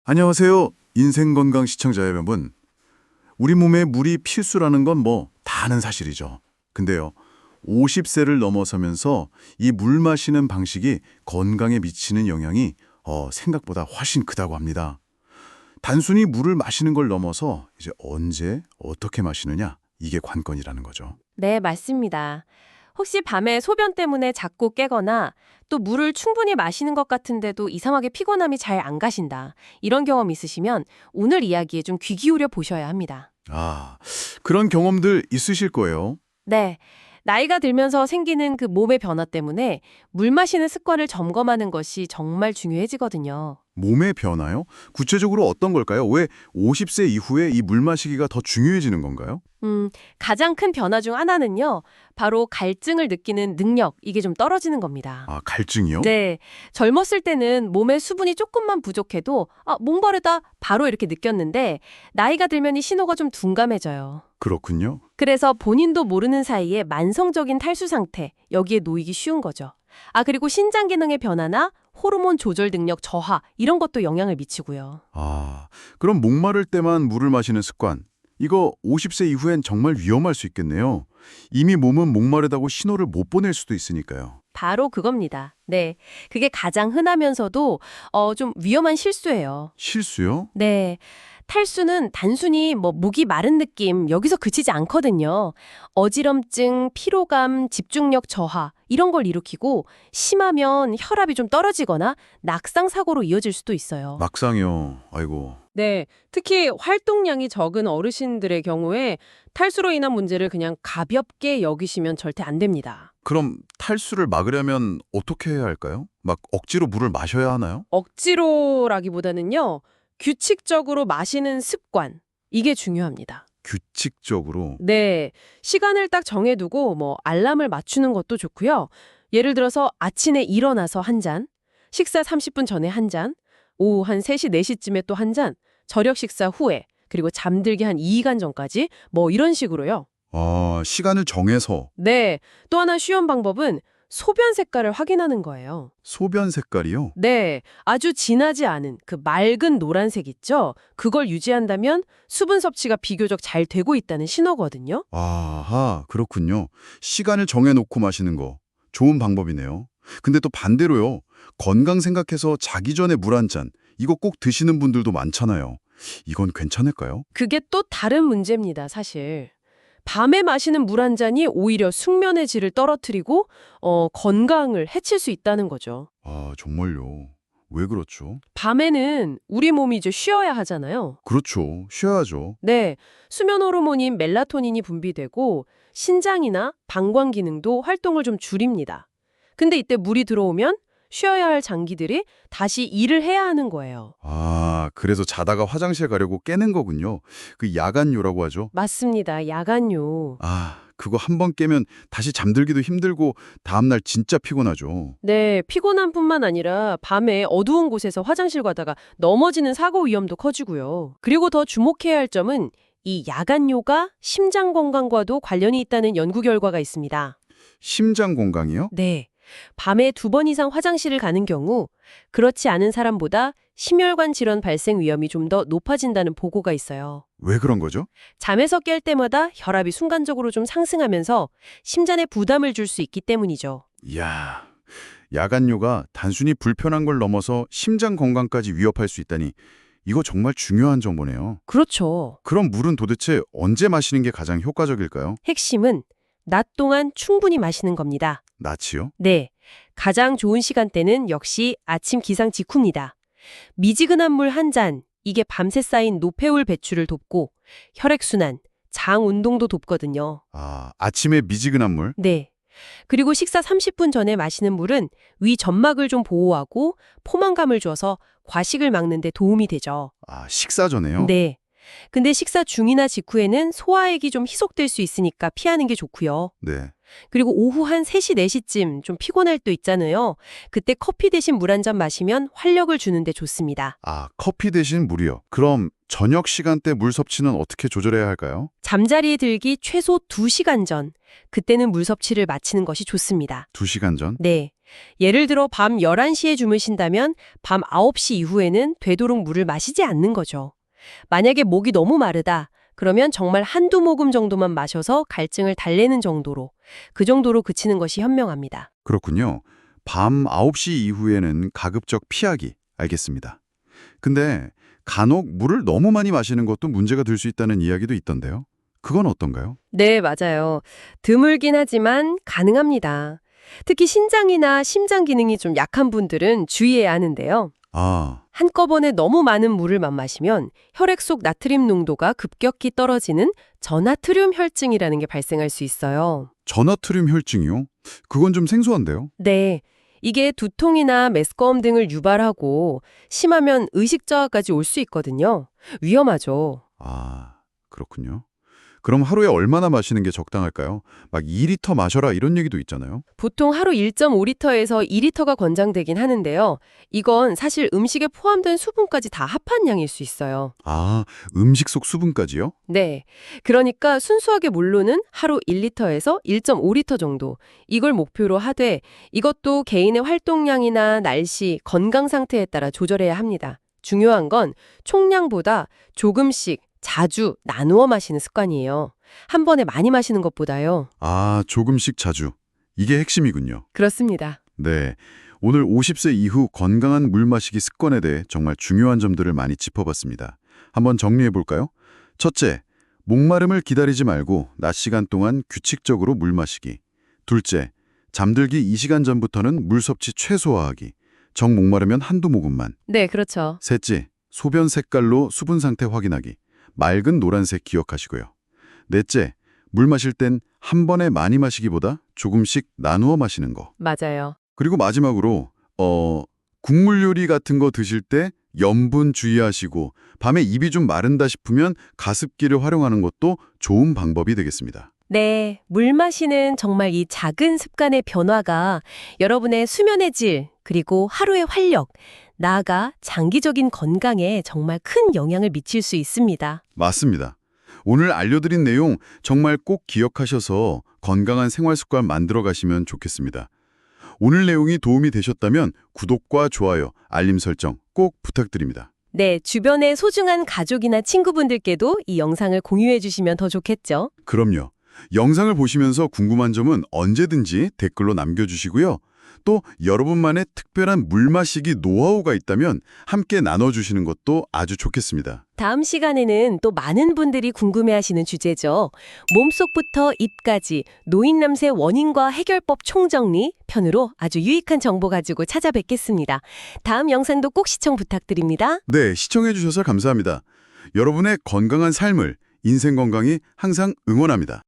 안녕하세요. 인생건강 시청자 여러분. 우리 몸에 물이 필수라는 건 다 아는 사실이죠. 근데요, 50세를 넘어서면서 이 물 마시는 방식이 건강에 미치는 영향이 생각보다 훨씬 크다고 합니다. 단순히 물을 마시는 걸 넘어서 이제 언제, 어떻게 마시느냐, 이게 관건이라는 거죠. 네, 맞습니다. 혹시 밤에 소변 때문에 자꾸 깨거나 또 물을 충분히 마시는 것 같은데도 이상하게 피곤함이 잘 안 가신다. 이런 경험 있으시면 오늘 이야기에 좀 귀 기울여 보셔야 합니다. 아, 그런 경험들 있으실 거예요. 네. 나이가 들면서 생기는 그 몸의 변화 때문에 물 마시는 습관을 점검하는 것이 정말 중요해지거든요. 몸의 변화요? 구체적으로 어떤 걸까요? 왜 50세 이후에 이 물 마시기가 더 중요해지는 건가요? 가장 큰 변화 중 하나는요. 바로 갈증을 느끼는 능력, 이게 좀 떨어지는 겁니다. 아, 갈증이요? 네. 젊었을 때는 몸에 수분이 조금만 부족해도 목마르다 바로 이렇게 느꼈는데 나이가 들면 이 신호가 좀 둔감해져요. 그렇군요. 그래서 본인도 모르는 사이에 만성적인 탈수 상태, 여기에 놓이기 쉬운 거죠. 그리고 신장 기능의 변화나 호르몬 조절 능력 저하, 이런 것도 영향을 미치고요. 아, 그럼 목마를 때만 물을 마시는 습관. 이거 50세 이후엔 정말 위험할 수 있겠네요. 이미 몸은 목마르다고 신호를 못 보낼 수도 있으니까요. 바로 그겁니다. 네. 그게 가장 흔하면서도 좀 위험한 실수예요. 실수요? 네. 탈수는 단순히 목이 마른 느낌 여기서 그치지 않거든요. 어지럼증, 피로감, 집중력 저하 이런 걸 일으키고 심하면 혈압이 좀 떨어지거나 낙상 사고로 이어질 수도 있어요. 막상이요. 아이고. 네, 특히 활동량이 적은 어르신들의 경우에 탈수로 인한 문제를 그냥 가볍게 여기시면 절대 안 됩니다. 그럼 탈수를 막으려면 어떻게 해야 할까요? 막 억지로 물을 마셔야 하나요? 억지로라기보다는요, 규칙적으로 마시는 습관, 이게 중요합니다. 규칙적으로. 네, 시간을 딱 정해두고 알람을 맞추는 것도 좋고요. 예를 들어서 아침에 일어나서 한 잔, 식사 30분 전에 한 잔, 오후 한 3시, 4시쯤에 또 한 잔, 저녁 식사 후에, 그리고 잠들기 한 2시간 전까지 이런 식으로요. 아, 시간을 정해서 네, 또 하나 쉬운 방법은 소변 색깔을 확인하는 거예요. 소변 색깔이요? 네, 아주 진하지 않은 그 맑은 노란색 있죠? 그걸 유지한다면 수분 섭취가 비교적 잘 되고 있다는 신호거든요. 아하, 그렇군요. 시간을 정해놓고 마시는 거. 좋은 방법이네요. 근데 또 반대로요. 건강 생각해서 자기 전에 물 한 잔, 이거 꼭 드시는 분들도 많잖아요. 이건 괜찮을까요? 그게 또 다른 문제입니다, 사실. 밤에 마시는 물 한 잔이 오히려 숙면의 질을 떨어뜨리고 건강을 해칠 수 있다는 거죠. 아, 정말요. 왜 그렇죠? 밤에는 우리 몸이 이제 쉬어야 하잖아요. 그렇죠. 쉬어야죠. 네, 수면 호르몬인 멜라토닌이 분비되고 신장이나 방광 기능도 활동을 좀 줄입니다. 근데 이때 물이 들어오면 쉬어야 할 장기들이 다시 일을 해야 하는 거예요. 아, 그래서 자다가 화장실 가려고 깨는 거군요. 그 야간요라고 하죠. 맞습니다. 야간요. 아, 그거 한 번 깨면 다시 잠들기도 힘들고 다음날 진짜 피곤하죠. 네, 피곤함뿐만 아니라 밤에 어두운 곳에서 화장실 가다가 넘어지는 사고 위험도 커지고요. 그리고 더 주목해야 할 점은 이 야간요가 심장 건강과도 관련이 있다는 연구 결과가 있습니다. 심장 건강이요? 네. 밤에 2번 이상 화장실을 가는 경우 그렇지 않은 사람보다 심혈관 질환 발생 위험이 좀 더 높아진다는 보고가 있어요. 왜 그런 거죠? 잠에서 깰 때마다 혈압이 순간적으로 좀 상승하면서 심장에 부담을 줄 수 있기 때문이죠. 이야, 야간요가 단순히 불편한 걸 넘어서 심장 건강까지 위협할 수 있다니 이거 정말 중요한 정보네요. 그렇죠. 그럼 물은 도대체 언제 마시는 게 가장 효과적일까요? 핵심은 낮 동안 충분히 마시는 겁니다. 낮이요? 네. 가장 좋은 시간대는 역시 아침 기상 직후입니다. 미지근한 물 한 잔, 이게 밤새 쌓인 노폐물 배출을 돕고 혈액순환, 장 운동도 돕거든요. 아, 아침에 미지근한 물? 네. 그리고 식사 30분 전에 마시는 물은 위 점막을 좀 보호하고 포만감을 줘서 과식을 막는 데 도움이 되죠. 아, 식사 전에요? 네. 근데 식사 중이나 직후에는 소화액이 좀 희석될 수 있으니까 피하는 게 좋고요. 네. 그리고 오후 한 3시, 4시쯤 좀 피곤할 때 있잖아요. 그때 커피 대신 물 한 잔 마시면 활력을 주는데 좋습니다. 아, 커피 대신 물이요. 그럼 저녁 시간대 물 섭취는 어떻게 조절해야 할까요? 잠자리에 들기 최소 2시간 전, 그때는 물 섭취를 마치는 것이 좋습니다. 2시간 전? 네. 예를 들어 밤 11시에 주무신다면 밤 9시 이후에는 되도록 물을 마시지 않는 거죠. 만약에 목이 너무 마르다. 그러면 정말 한두 모금 정도만 마셔서 갈증을 달래는 정도로, 그 정도로 그치는 것이 현명합니다. 그렇군요. 밤 9시 이후에는 가급적 피하기. 알겠습니다. 근데 간혹 물을 너무 많이 마시는 것도 문제가 될 수 있다는 이야기도 있던데요. 그건 어떤가요? 네, 맞아요. 드물긴 하지만 가능합니다. 특히 신장이나 심장 기능이 좀 약한 분들은 주의해야 하는데요. 아, 한꺼번에 너무 많은 물을만 마시면 혈액 속 나트륨 농도가 급격히 떨어지는 저나트륨 혈증이라는 게 발생할 수 있어요. 저나트륨 혈증이요? 그건 좀 생소한데요. 네. 이게 두통이나 메스꺼움 등을 유발하고 심하면 의식 저하까지 올 수 있거든요. 위험하죠. 아, 그렇군요. 그럼 하루에 얼마나 마시는 게 적당할까요? 막 2리터 마셔라 이런 얘기도 있잖아요. 보통 하루 1.5리터에서 2리터가 권장되긴 하는데요. 이건 사실 음식에 포함된 수분까지 다 합한 양일 수 있어요. 아, 음식 속 수분까지요? 네. 그러니까 순수하게 물로는 하루 1리터에서 1.5리터 정도. 이걸 목표로 하되 이것도 개인의 활동량이나 날씨, 건강 상태에 따라 조절해야 합니다. 중요한 건 총량보다 조금씩 자주 나누어 마시는 습관이에요. 한 번에 많이 마시는 것보다요. 아, 조금씩 자주. 이게 핵심이군요. 그렇습니다. 네. 오늘 50세 이후 건강한 물 마시기 습관에 대해 정말 중요한 점들을 많이 짚어봤습니다. 한번 정리해 볼까요? 첫째, 목마름을 기다리지 말고 낮 시간 동안 규칙적으로 물 마시기. 둘째, 잠들기 2시간 전부터는 물 섭취 최소화하기. 정 목마르면 한두 모금만. 네, 그렇죠. 셋째, 소변 색깔로 수분 상태 확인하기. 맑은 노란색 기억하시고요. 넷째, 물 마실 땐 한 번에 많이 마시기보다 조금씩 나누어 마시는 거. 맞아요. 그리고 마지막으로 국물 요리 같은 거 드실 때 염분 주의하시고 밤에 입이 좀 마른다 싶으면 가습기를 활용하는 것도 좋은 방법이 되겠습니다. 네, 물 마시는 정말 이 작은 습관의 변화가 여러분의 수면의 질, 그리고 하루의 활력, 나아가 장기적인 건강에 정말 큰 영향을 미칠 수 있습니다. 맞습니다. 오늘 알려드린 내용 정말 꼭 기억하셔서 건강한 생활 습관 만들어 가시면 좋겠습니다. 오늘 내용이 도움이 되셨다면 구독과 좋아요, 알림 설정 꼭 부탁드립니다. 네, 주변의 소중한 가족이나 친구분들께도 이 영상을 공유해 주시면 더 좋겠죠? 그럼요. 영상을 보시면서 궁금한 점은 언제든지 댓글로 남겨주시고요. 또 여러분만의 특별한 물 마시기 노하우가 있다면 함께 나눠주시는 것도 아주 좋겠습니다. 다음 시간에는 또 많은 분들이 궁금해하시는 주제죠. 몸속부터 입까지 노인 남세 원인과 해결법 총정리 편으로 아주 유익한 정보 가지고 찾아뵙겠습니다. 다음 영상도 꼭 시청 부탁드립니다. 네, 시청해주셔서 감사합니다. 여러분의 건강한 삶을, 인생 건강이 항상 응원합니다.